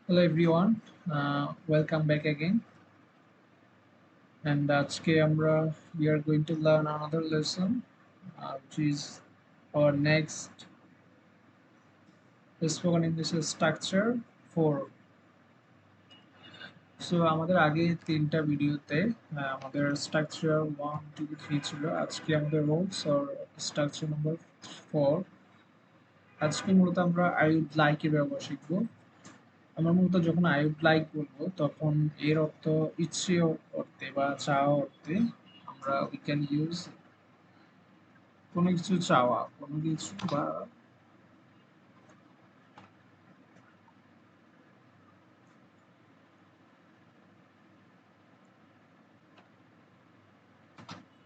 Hello everyone, welcome back again. And আজকে আমরা we are going to learn another lesson, which is our next spoken English structure 4. So আমাদের আগে তিনটা ভিডিওতে আমাদের স্ট্রাকচার 1, 2, 3 ছিল। আজকে আমাদের রোলস or স্ট্রাকচার নাম্বার 4। আজকে মূলত আমরা I would like এর ব্যবহার শিখবো। আমরা মূলত যখন আই উড লাইক বলবো তখন এর অর্থ ইচ্ছে অর্থে বা চাওয়া অর্থে আমরা উই ক্যান ইউজ কোনো কিছু চাওয়া, কোনো কিছু বা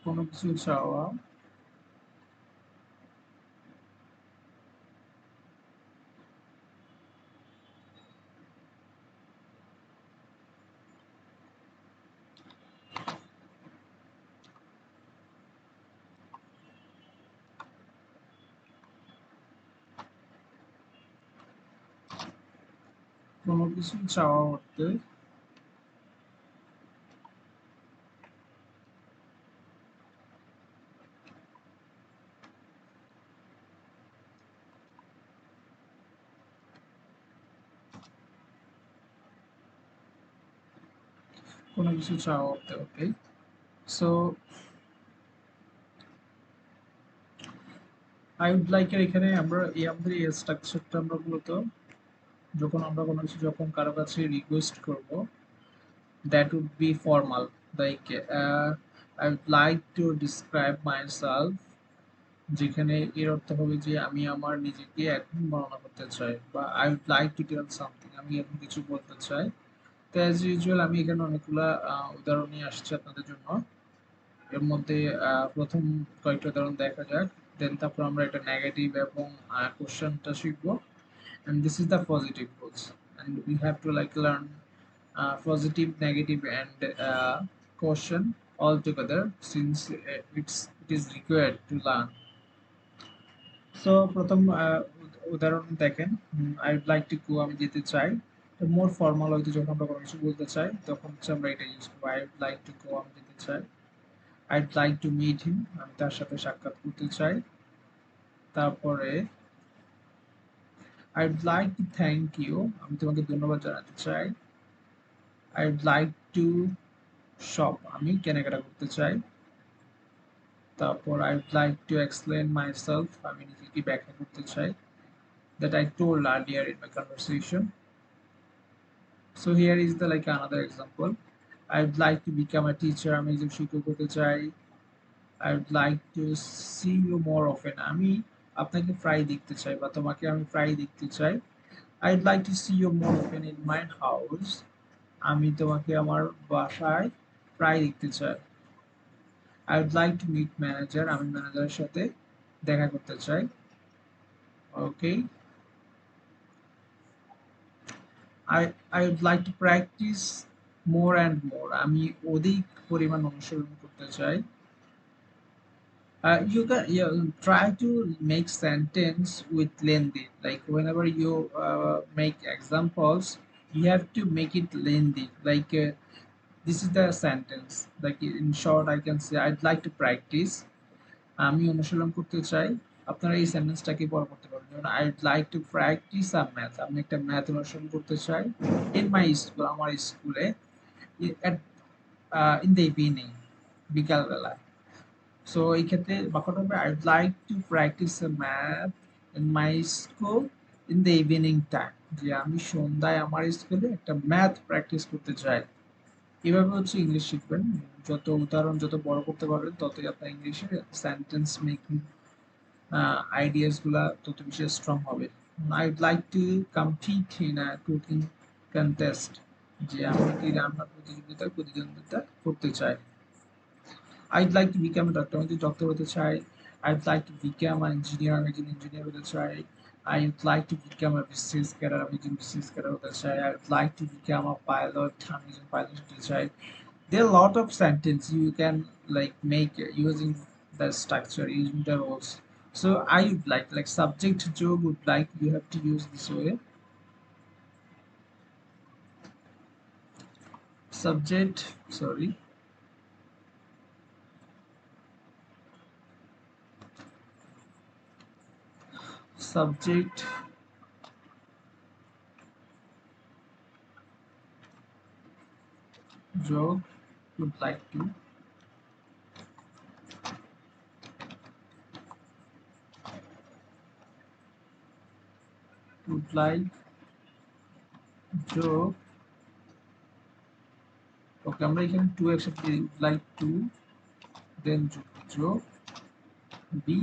কোনো কিছু চাওয়া, কোনো কিছু চাওয়া অর্থে কোনো কিছু চাওয়া অর্থে। ওকে, সো আই উড লাইক এর এখানে আমরা আমাদের এই স্ট্রাকচারটা আমরা মূলত যখন আমরা কোনো কিছু যখন কারো কাছে রিকোয়েস্ট করব, that would be formal, like I would like to describe myself, যেখানে এর অর্থ হবে যে আমি আমার নিজেকে এখন বর্ণনা করতে চাই, বা I would like to tell something, আমি এখন কিছু বলতে চাই। তো অ্যাজ ইউজুয়াল আমি এখানে অনেকগুলা উদাহরণ নিয়ে আসছি আপনাদের জন্য। এর মধ্যে প্রথম কয়েকটা উদাহরণ দেখা যাক, দেন তারপর আমরা একটা নেগেটিভ এবং কোশ্চেনটা শিখবো। And this is the positive goals, and we have to like learn positive, negative, and question all together, since it is required to learn. So প্রথম উদাহরণ দেখেন, I would like to go, আমি যেতে চাই। তো মোর ফর্মাল হয়তো যখন আমরা কোনো কিছু বলতে চাই তখন হচ্ছে আমরা এটা ইউজ করবো, I would like to go, আমি যেতে চাই। I would like to meet him, আমি তার সাথে সাক্ষাৎ করতে চাই। তারপরে I would like to thank you, আমি তোমাকে ধন্যবাদ জানাতে চাই। I would like to shop, আমি কেনাকাটা করতে চাই। তারপর I would like to explain myself, আমি নিজেকে ব্যাখ্যা করতে চাই। That I told earlier in my conversation. So here is the like another example. I would like to become a teacher, আমি একজন শিক্ষক হতে চাই। I would like to see you more often, আমি আপনাকে প্রায় দেখতে চাই বা তোমাকে আমি প্রায় দেখতে চাই। I would like to see you more often in my house, আমি তোমাকে আমার বাসায় প্রায় দেখতে চাই। I would like to meet manager, আমি ম্যানেজারের সাথে দেখা করতে চাই। ওকে, I would like to practice more and more, আমি অধিক পরিমাণ অনুশীলন করতে চাই। You can try to make sentence with lengthy, like whenever you make examples you have to make it lengthy, like this is the sentence, like in short I can say I'd like to practice, আমি অনুশীলন করতে চাই। আপনারা এই সেন্টেন্সটাকে বড় করতে পারবেন, যেমন I would like to practise a math, আমি একটা ম্যাথ অনুশীলন করতে চাই। ইন মাই স্কুল, আমার স্কুলে। ইন দ্য ইভিনিং, বিকালবেলায়। সো এই ক্ষেত্রে বাক্যটা হবে I would like to practise a math in my school in the evening time, যে আমি সন্ধ্যায় আমার স্কুলে একটা ম্যাথ প্র্যাকটিস করতে চাই। এভাবে হচ্ছে ইংলিশ শিখবেন। যত উদাহরণ যত বড় করতে পারবেন ততই আপনার ইংলিশে সেন্টেন্স মেকিং আইডিয়াস গুলা তত বেশি স্ট্রং হবে। I would like to compete in a cooking contest, যে আমি একটি রান্নার প্রতিযোগিতা করতে চাই। I'd like to become a doctor, আমি যদি ডক্টর হতে চাই। I'd like to become an engineer, আমি একজন ইঞ্জিনিয়ার হতে চাই। I'd like to become a BCS cadet, আমি একজন BCS cadet হতে চাই। I'd like to become a pilot, আমি একজন পাইলট হতে চাই। There are a lot of sentence you can like make using the structure, using the roles. So I would like subject, job, would like, you have to use this way. subject, sorry, subject job would like job. ওকে, আমরা এখানে two একসাথে like to, then যোগ V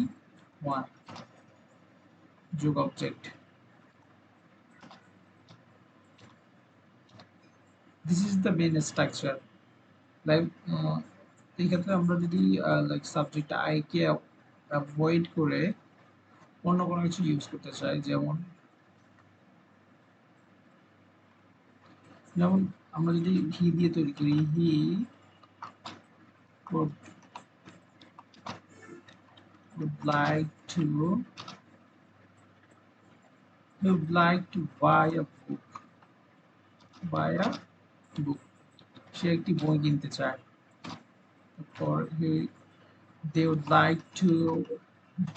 one, যোগ object. This is the main structure. Like এই ক্ষেত্রে আমরা যদি like subject I কে অ্যাভয়েড করে অন্য কোনো কিছু ইউজ করতে চাই, যেমন যেমন আমরা যদি হি দিয়ে তৈরি করি, হি would like to buy a book, buy a book, সে একটি বই কিনতে চায়। তারপর they would like to,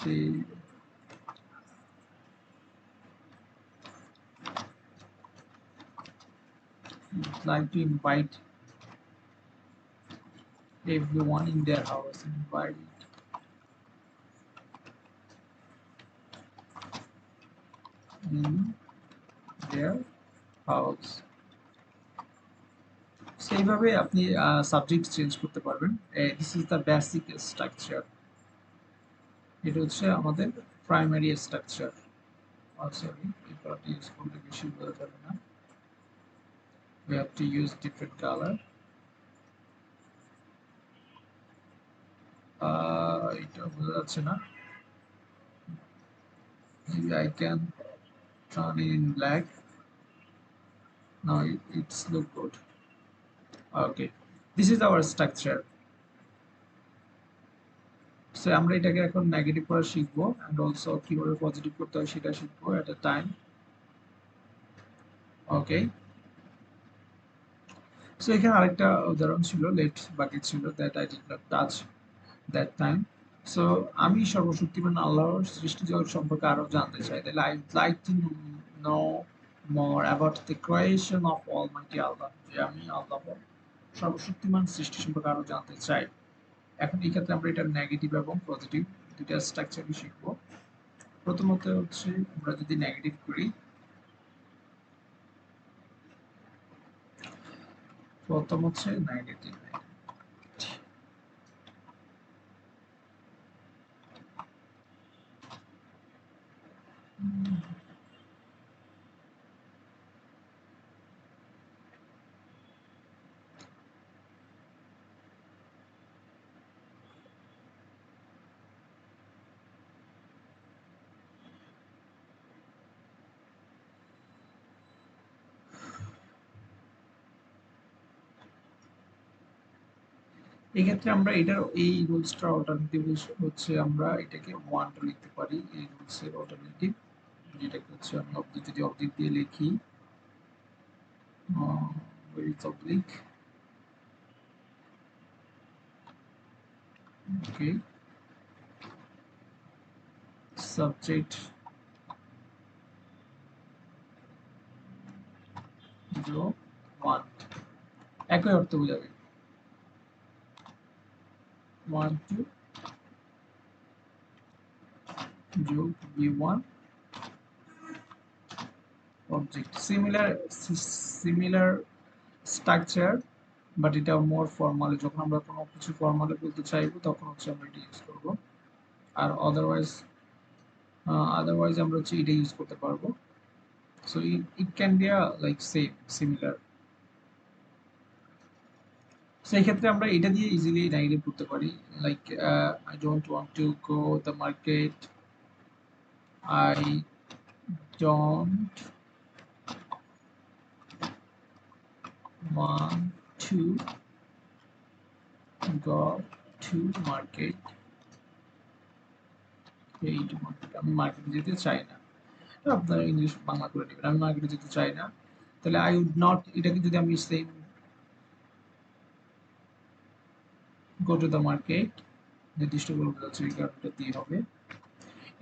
they would like to invite everyone in their house, invite in their house। সেইভাবে আপনি সাবজেক্ট চেঞ্জ করতে পারবেন। This is the basic structure. এটা হচ্ছে আমাদের প্রাইমারি স্ট্রাকচার। সরি, এই কালারটা ইউজ করলে বেশি বোঝা যাবে না। We have to use different color. এটা বোঝা যাচ্ছে না। Maybe I can turn it in black. Now it's look good. Okay, this is our structure. So আমরা এটাকে এখন নেগেটিভ করা শিখবো, and also কিভাবে পজিটিভ করতে হয় সেটা শিখবো at a time. Okay, so এখানে আরেকটা উদাহরণ ছিল, লেট বাকেট ছিল, that I did not touch that time. So আমি সর্বশক্তিমান আল্লাহর সৃষ্টি জগৎ সম্পর্কে আরো জানতে চাই, তাহলে I would like to know more about the creation of Almighty Allah, যে আমি আল্লাহর সর্বশক্তিমান সৃষ্টি সম্পর্কে আরো জানতে চাই। এখন এই ক্ষেত্রে আমরা এটা নেগেটিভ এবং পজিটিভ দুইটা স্ট্রাকচারই শিখবো। প্রথমত হচ্ছে আমরা যদি নেগেটিভ করি, প্রথম হচ্ছে নেগেটিভ। এক্ষেত্রে আমরা এটার এই রুলসটার অল্টারনেটিভ হচ্ছে আমরা এটাকে ওয়ানটা লিখতে পারি। এই রুলসের অল্টারনেটিভ যেটাকে হচ্ছে আমি অবজেক্ট, যদি অবজেক্ট দিয়ে লিখি, where is oblique, okay, subject যোগ ওয়ান, একই অর্থ বোঝাবে। ওয়ান টু যোগ V one object. Similar structure, but এটা মোর ফর্মালি। যখন আমরা কোনো কিছু ফর্মালি বলতে চাইবো তখন হচ্ছে আমরা এটা ইউজ করবো, আর আদারওয়াইজ আমরা হচ্ছে এটা ইউজ করতে পারবো। So it can be like same, similar. সেই ক্ষেত্রে আমরা এটা দিয়ে ইজিলি নেগেটিভ করতে পারি, like I don't want to go the market, I don't want to go to market, আমি মার্কেটে যেতে চাই না। আপনারা ইংলিশ বাংলা করে নেবেন, আমি মার্কেটে যেতে চাই না। তাহলে আই উড নট, এটাকে যদি আমি same go to the market নির্দিষ্ট করে বোঝাচ্ছে এই কারণটা দিয়ে হবে।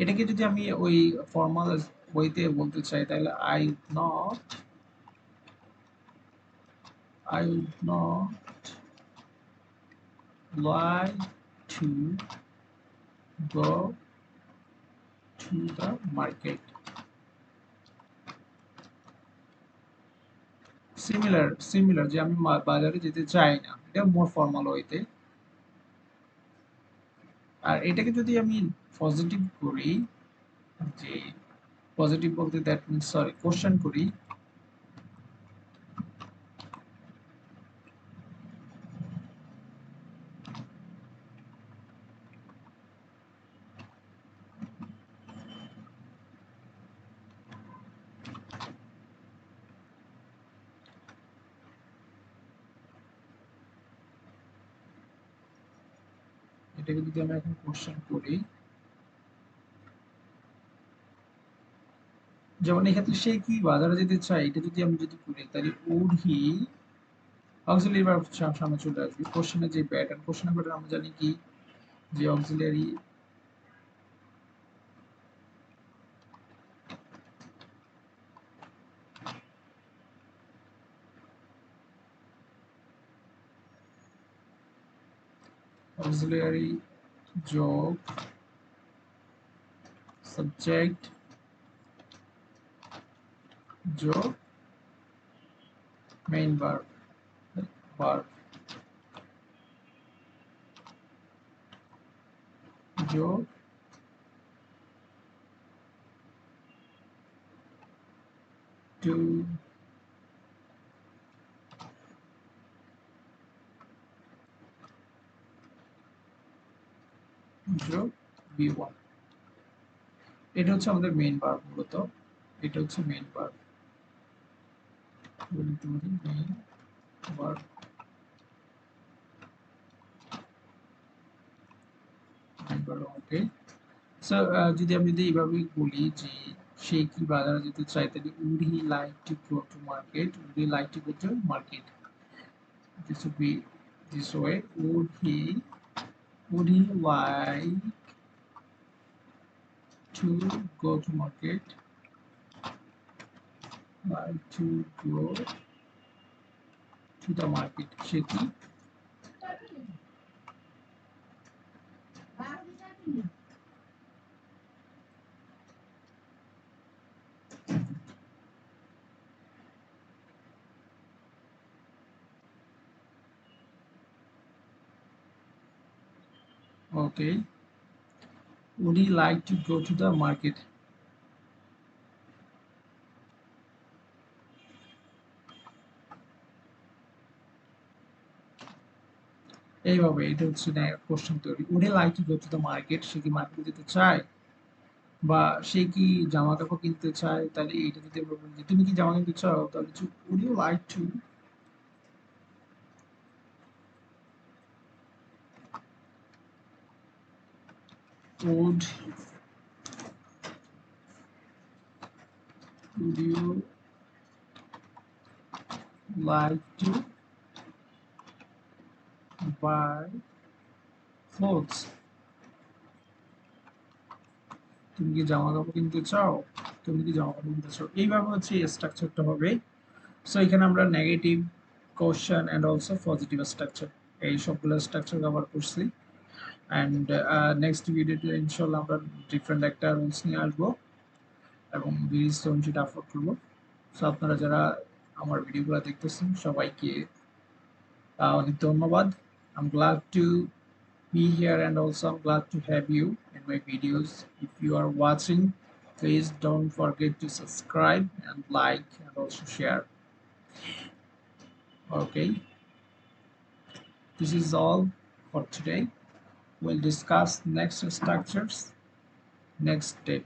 এটাকে যদি আমি ওই ফর্মাল ওয়েতে বলতে চাই তাহলে I would not like to go to the market. Similar যে আমি বাজারে যেতে চাই না, এটা মোর ফর্মাল ওয়েতে। আর এটাকে যদি আমি পজিটিভ করি, যে পজিটিভ বলতে দ্যাট মিন্স সরি কোশ্চেন করি, এটাকে যদি আমি এখন কোশ্চেন করি, যেমন এক্ষেত্রে সে কি বাজারে যেতে চায়, এটা যদি আমি যদি করি তাহলে উড হি অক্সিলারি ভার্ব সামনে চলে আসবে। কোশ্চেনের যে প্যাটার্ন, কোশ্চেনের প্যাটার্ন আমরা জানি কি, যে অক্সিলারি যোগ সাবজেক্ট যোগ মেইন ভার্ব যোগ টু যোগ B1। এটা হচ্ছে আমাদের মেইন ভার্ব মূলত। এটা হচ্ছে মেইন ভার্ব, বলতে পারি মেইন ভার্ব। ওকে, সো যদি আমি যদি এইভাবে বলি যে সে কি বাজারে যেতে চায়, তাহলে would he like to go to market, would he like to go to market, this would be this way, would he like to go to market, like to go to the market, সে কি okay, would he like to go to the market, এইভাবে। এটা হচ্ছে question তৈরি। would he like to go to the market, সে কি মার্কেটে যেতে চায়, বা সে কি জামা কাপড় কিনতে চায়, তাহলে এটা যদি আমরা বলি যে তুমি কি জামা কিনতে চাও, তাহলে would you like to, would you like to buy clothes, তুমি কি জামা কাপড় কিনতে চাও, তুমি কি জামা কাপড় কিনতে চাও, এইভাবে হচ্ছে এই স্ট্রাকচারটা হবে। সো এখানে আমরা negative, question and also positive structure, এই সবগুলো স্ট্রাকচার কভার করছি। অ্যান্ড নেক্সট ভিডিওতে ইনশাল্লাহ আমরা ডিফারেন্ট একটা রুলস নিয়ে আসবো এবং ভিডিও সেটা আপলোড করবো। সো আপনারা যারা আমার ভিডিওগুলো দেখতেছেন সবাইকে অনেক ধন্যবাদ। I'm glad to be here and also I'm glad to have you in my videos. If you are watching, please don't forget to subscribe and like and also share. Okay, this is all for today. We'll discuss next structures next day.